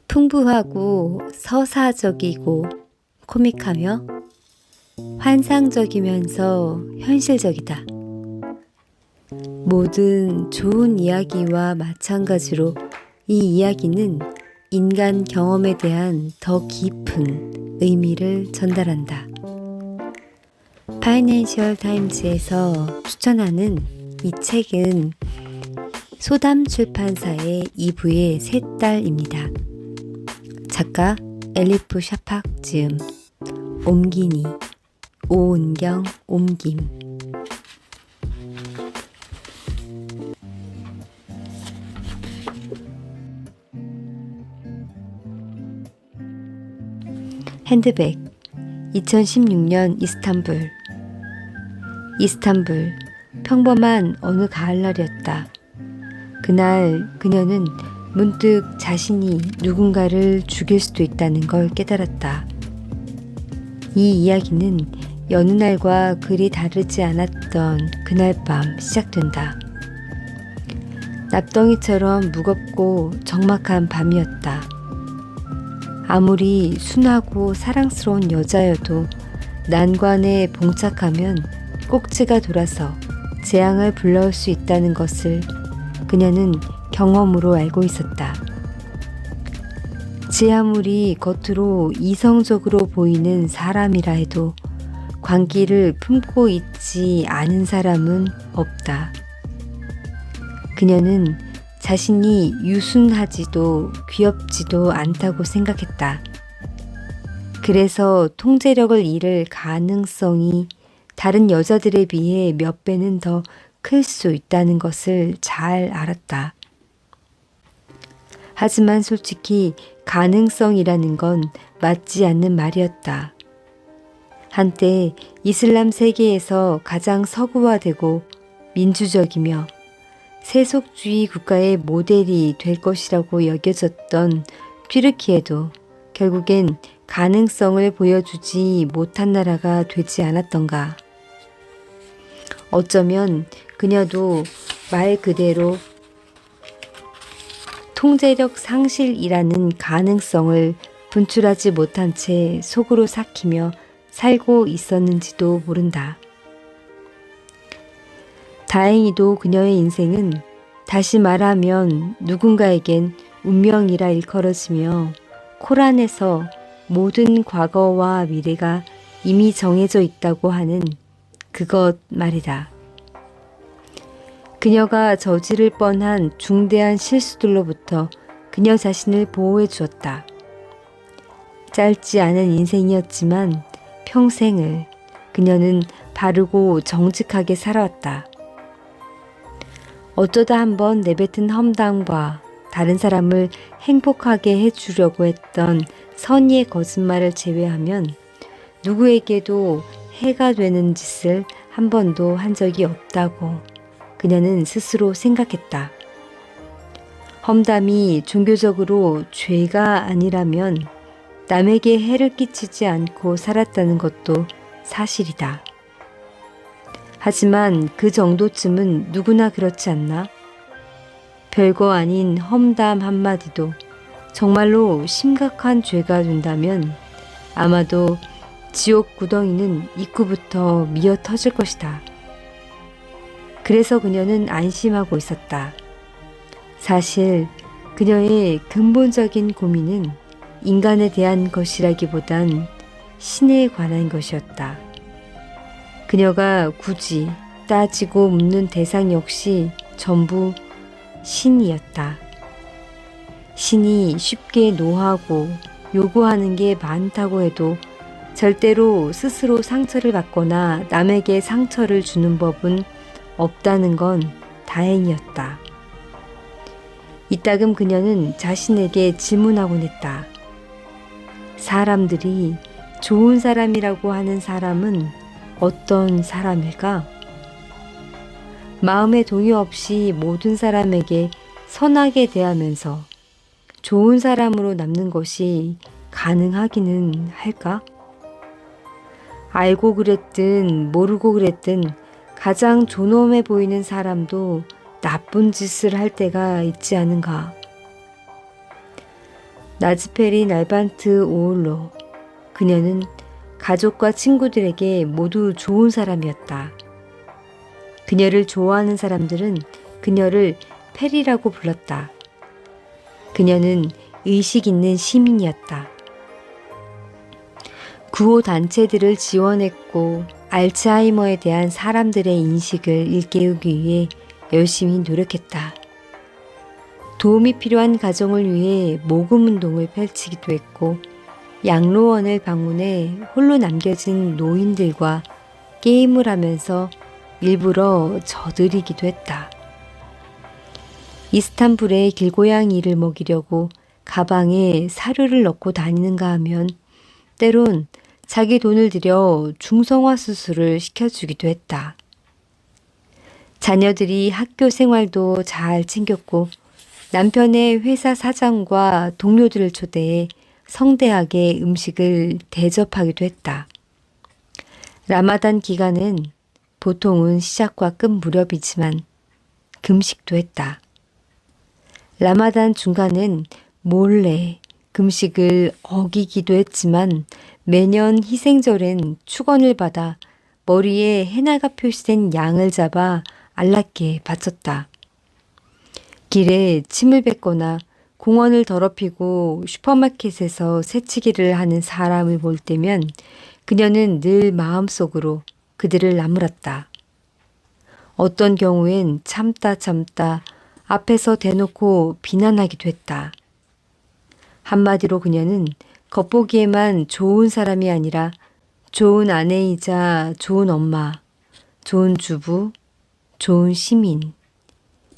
풍부하고 서사적이고 코믹하며 환상적이면서 현실적이다. 모든 좋은 이야기와 마찬가지로 이 이야기는 인간 경험에 대한 더 깊은 의미를 전달한다. 파이낸셜 타임즈에서 추천하는 이 책은 소담 출판사의 2부의 새 딸입니다. 작가 엘리프 샤팍 지음, 옴기니, 오은경 옴김. 핸드백 2016년 이스탄불 평범한 어느 가을날이었다. 그날 그녀는 문득 자신이 누군가를 죽일 수도 있다는 걸 깨달았다. 이 이야기는 여느 날과 그리 다르지 않았던 그날 밤 시작된다. 납덩이처럼 무겁고 적막한 밤이었다. 아무리 순하고 사랑스러운 여자여도 난관에 봉착하면 꼭지가 돌아서 재앙을 불러올 수 있다는 것을 그녀는 경험으로 알고 있었다. 제 아무리 겉으로 이성적으로 보이는 사람이라 해도 광기를 품고 있지 않은 사람은 없다. 그녀는 자신이 유순하지도 귀엽지도 않다고 생각했다. 그래서 통제력을 잃을 가능성이 다른 여자들에 비해 몇 배는 더 클 수 있다는 것을 잘 알았다. 하지만 솔직히 가능성이라는 건 맞지 않는 말이었다. 한때 이슬람 세계에서 가장 서구화되고 민주적이며 세속주의 국가의 모델이 될 것이라고 여겨졌던 튀르키예도 결국엔 가능성을 보여주지 못한 나라가 되지 않았던가. 어쩌면 그녀도 말 그대로 통제력 상실이라는 가능성을 분출하지 못한 채 속으로 삭히며 살고 있었는지도 모른다. 다행히도 그녀의 인생은 다시 말하면 누군가에겐 운명이라 일컬어지며 코란에서 모든 과거와 미래가 이미 정해져 있다고 하는 그것 말이다. 그녀가 저지를 뻔한 중대한 실수들로부터 그녀 자신을 보호해 주었다. 짧지 않은 인생이었지만 평생을 그녀는 바르고 정직하게 살아왔다. 어쩌다 한번 내뱉은 험담과 다른 사람을 행복하게 해주려고 했던 선의의 거짓말을 제외하면 누구에게도 해가 되는 짓을 한 번도 한 적이 없다고 그녀는 스스로 생각했다. 험담이 종교적으로 죄가 아니라면 남에게 해를 끼치지 않고 살았다는 것도 사실이다. 하지만 그 정도쯤은 누구나 그렇지 않나? 별거 아닌 험담 한마디도 정말로 심각한 죄가 된다면 아마도 지옥 구덩이는 입구부터 미어 터질 것이다. 그래서 그녀는 안심하고 있었다. 사실 그녀의 근본적인 고민은 인간에 대한 것이라기보단 신에 관한 것이었다. 그녀가 굳이 따지고 묻는 대상 역시 전부 신이었다. 신이 쉽게 노하고 요구하는 게 많다고 해도 절대로 스스로 상처를 받거나 남에게 상처를 주는 법은 없다는 건 다행이었다. 이따금 그녀는 자신에게 질문하곤 했다. 사람들이 좋은 사람이라고 하는 사람은 어떤 사람일까? 마음의 동요 없이 모든 사람에게 선하게 대하면서 좋은 사람으로 남는 것이 가능하기는 할까? 알고 그랬든 모르고 그랬든 가장 존엄해 보이는 사람도 나쁜 짓을 할 때가 있지 않은가? 나즈페리 날반트 오올로. 그녀는 가족과 친구들에게 모두 좋은 사람이었다. 그녀를 좋아하는 사람들은 그녀를 페리라고 불렀다. 그녀는 의식 있는 시민이었다. 구호 단체들을 지원했고 알츠하이머에 대한 사람들의 인식을 일깨우기 위해 열심히 노력했다. 도움이 필요한 가정을 위해 모금 운동을 펼치기도 했고 양로원을 방문해 홀로 남겨진 노인들과 게임을 하면서 일부러 져들이기도 했다. 이스탄불의 길고양이를 먹이려고 가방에 사료를 넣고 다니는가 하면 때론 자기 돈을 들여 중성화 수술을 시켜주기도 했다. 자녀들이 학교 생활도 잘 챙겼고 남편의 회사 사장과 동료들을 초대해 성대하게 음식을 대접하기도 했다. 라마단 기간은 보통은 시작과 끝 무렵이지만 금식도 했다. 라마단 중간은 몰래 금식을 어기기도 했지만 매년 희생절엔 축원을 받아 머리에 해나가 표시된 양을 잡아 알라께 바쳤다. 길에 침을 뱉거나 공원을 더럽히고 슈퍼마켓에서 새치기를 하는 사람을 볼 때면 그녀는 늘 마음속으로 그들을 나무랐다. 어떤 경우엔 참다 앞에서 대놓고 비난하기도 했다. 한마디로 그녀는 겉보기에만 좋은 사람이 아니라 좋은 아내이자 좋은 엄마, 좋은 주부, 좋은 시민,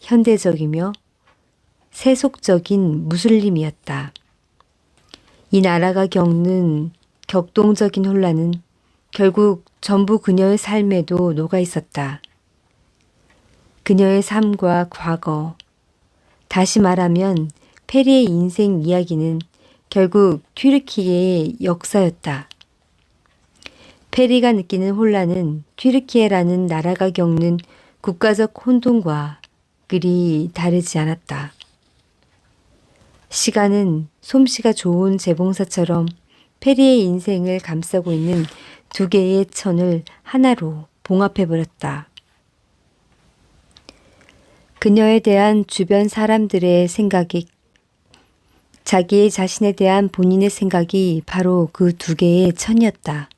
현대적이며 세속적인 무슬림이었다. 이 나라가 겪는 격동적인 혼란은 결국 전부 그녀의 삶에도 녹아 있었다. 그녀의 삶과 과거, 다시 말하면 페리의 인생 이야기는 결국 튀르키예의 역사였다. 페리가 느끼는 혼란은 튀르키예라는 나라가 겪는 국가적 혼돈과 그리 다르지 않았다. 시간은 솜씨가 좋은 재봉사처럼 페리의 인생을 감싸고 있는 두 개의 천을 하나로 봉합해버렸다. 그녀에 대한 주변 사람들의 생각이 자기 자신에 대한 본인의 생각이 바로 그 두 개의 천이었다.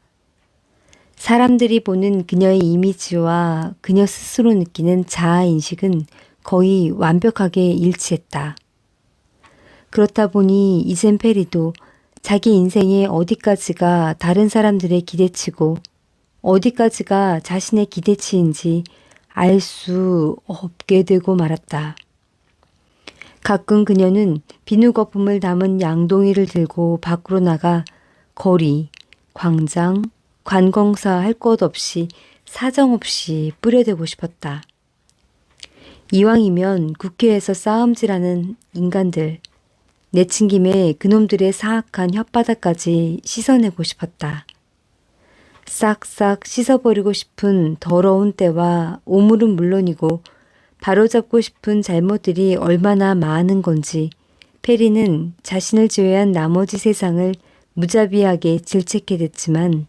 사람들이 보는 그녀의 이미지와 그녀 스스로 느끼는 자아인식은 거의 완벽하게 일치했다. 그렇다 보니 이젠 페리도 자기 인생의 어디까지가 다른 사람들의 기대치고 어디까지가 자신의 기대치인지 알 수 없게 되고 말았다. 가끔 그녀는 비누 거품을 담은 양동이를 들고 밖으로 나가 거리, 광장, 관공서 할 것 없이 사정없이 뿌려대고 싶었다. 이왕이면 국회에서 싸움질하는 인간들, 내친 김에 그놈들의 사악한 혓바닥까지 씻어내고 싶었다. 싹싹 씻어버리고 싶은 더러운 때와 오물은 물론이고 바로잡고 싶은 잘못들이 얼마나 많은 건지 페리는 자신을 제외한 나머지 세상을 무자비하게 질책해댔지만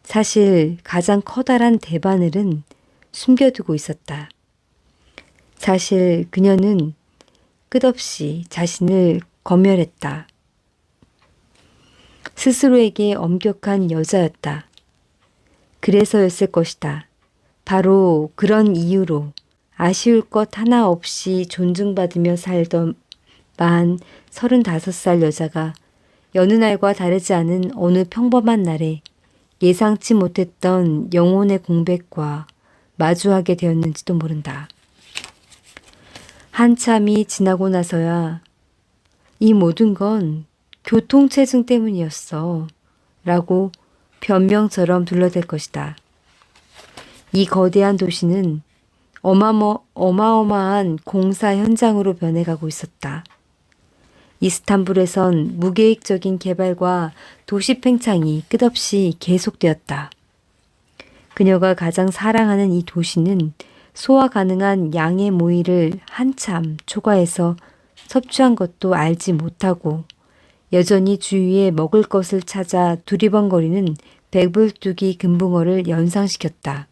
사실 가장 커다란 대바늘은 숨겨두고 있었다. 사실 그녀는 끝없이 자신을 검열했다. 스스로에게 엄격한 여자였다. 그래서였을 것이다. 바로 그런 이유로 아쉬울 것 하나 없이 존중받으며 살던 만 35살 여자가 여느 날과 다르지 않은 어느 평범한 날에 예상치 못했던 영혼의 공백과 마주하게 되었는지도 모른다. 한참이 지나고 나서야 이 모든 건 교통체증 때문이었어 라고 변명처럼 둘러댈 것이다. 이 거대한 도시는 어마어마한 공사 현장으로 변해가고 있었다. 이스탄불에선 무계획적인 개발과 도시 팽창이 끝없이 계속되었다. 그녀가 가장 사랑하는 이 도시는 소화 가능한 양의 모이를 한참 초과해서 섭취한 것도 알지 못하고 여전히 주위에 먹을 것을 찾아 두리번거리는 배불뚝이 금붕어를 연상시켰다.